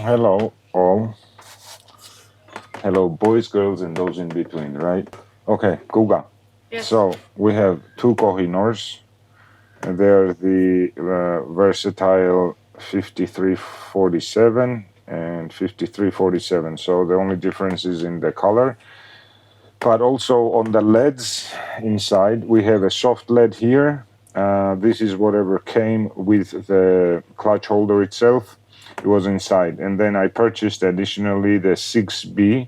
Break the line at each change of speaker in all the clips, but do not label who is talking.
Hello, all. Hello, boys, girls, and those in between, right? Okay, Kuga.
Yes.
So we have two KohINoors. They're the versatile 5347 and 5347. So the only difference is in the color. But also on the LEDs inside, we have a soft LED here. This is whatever came with the clutch holder itself. It was inside. And then I purchased additionally the 6B,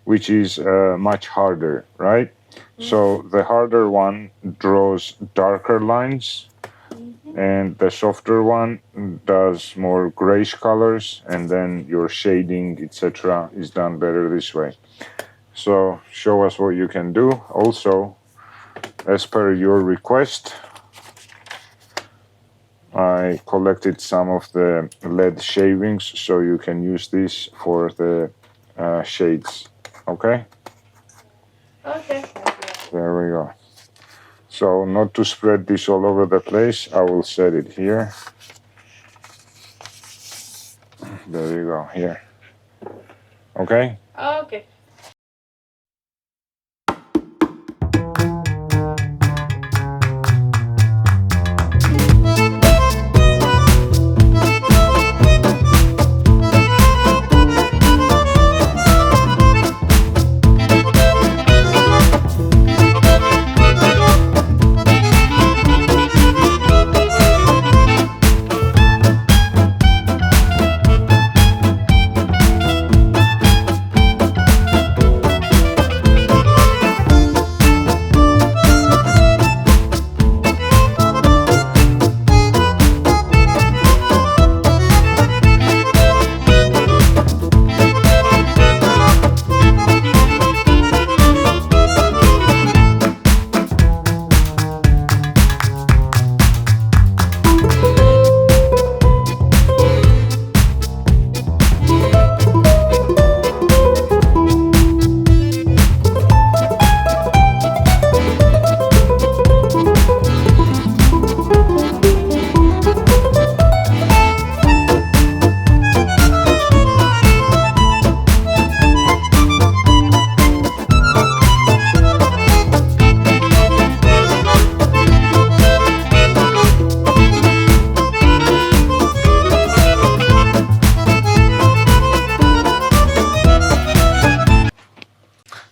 which is much harder, right? So the harder one draws darker lines, and the softer one does more grayish colors, and then your shading, etc., is done better this way. So show us what you can do. Also, as per your request, I collected some of the LED shavings, so you can use this for the shades. Okay?
Okay.
There we go. So not to spread this all over the place, I will set it here. There you go, here. Okay?
Okay.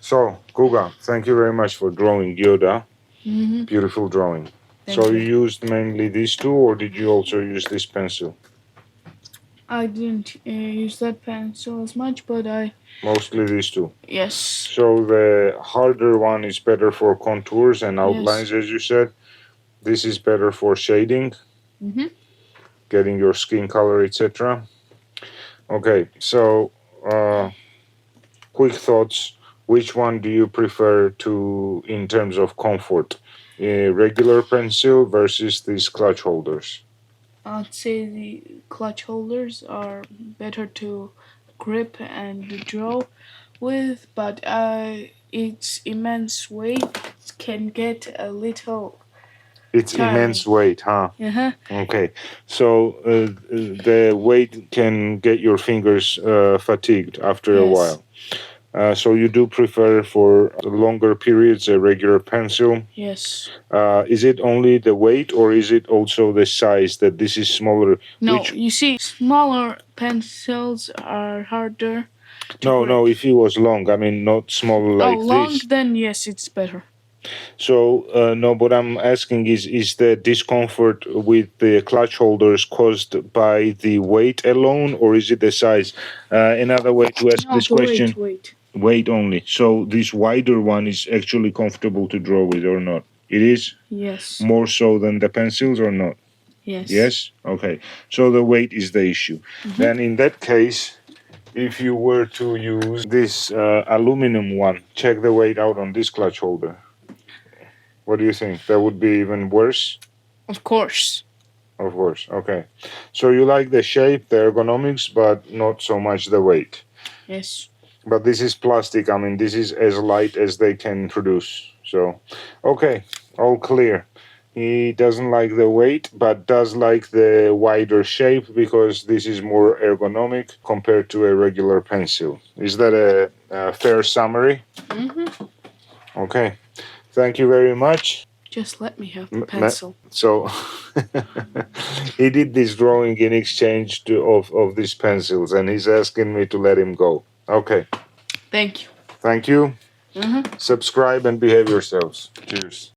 So, Kuga, thank you very much for drawing Yoda.
Mm-hmm.
Beautiful drawing.
Thank
So
you.
you used mainly these two, or did you also use this pencil?
I didn't use that pencil as much, but
Mostly these two.
yes.
So the harder one is better for contours and outlines, as you said. This is better for shading,
Mm-hmm.
getting your skin color, etc. Okay, so quick thoughts. Which one do you prefer to in terms of comfort? A regular pencil versus these clutch holders?
I'd say the clutch holders are better to grip and draw with, but its immense weight can get a little.
It's
Tiring.
immense weight, huh?
Uh-huh.
Okay, so the weight can get your fingers fatigued after a
Yes.
while. So you do prefer for longer periods a regular pencil.
Yes.
Is it only the weight, or is it also the size that this is smaller?
No,
Which
you see, smaller pencils are harder.
no, if it was long, I mean not smaller like
long,
this.
then yes, it's better.
So no, what I'm asking is the discomfort with the clutch holders caused by the weight alone, or is it the size? Another way to ask
No,
this
the
question:
weight.
weight only. So this wider one is actually comfortable to draw with, or not? It is
Yes.
more so than the pencils, or not?
Yes.
Yes. Okay. So the weight is the issue. Then in that case, if you were to use this aluminum one, check the weight out on this clutch holder. What do you think? That would be even worse?
Of course.
Of course. Okay. So you like the shape, the ergonomics, but not so much the weight.
Yes.
But this is plastic. I mean, this is as light as they can produce. So, okay, all clear. He doesn't like the weight, but does like the wider shape because this is more ergonomic compared to a regular pencil. Is that a fair summary?
Mm-hmm.
Okay. Thank you very much.
Just let me have the pencil.
So he did this drawing in exchange of these pencils, and he's asking me to let him go. Okay.
Thank you.
Thank you.
Mm-hmm.
Subscribe and behave yourselves. Cheers.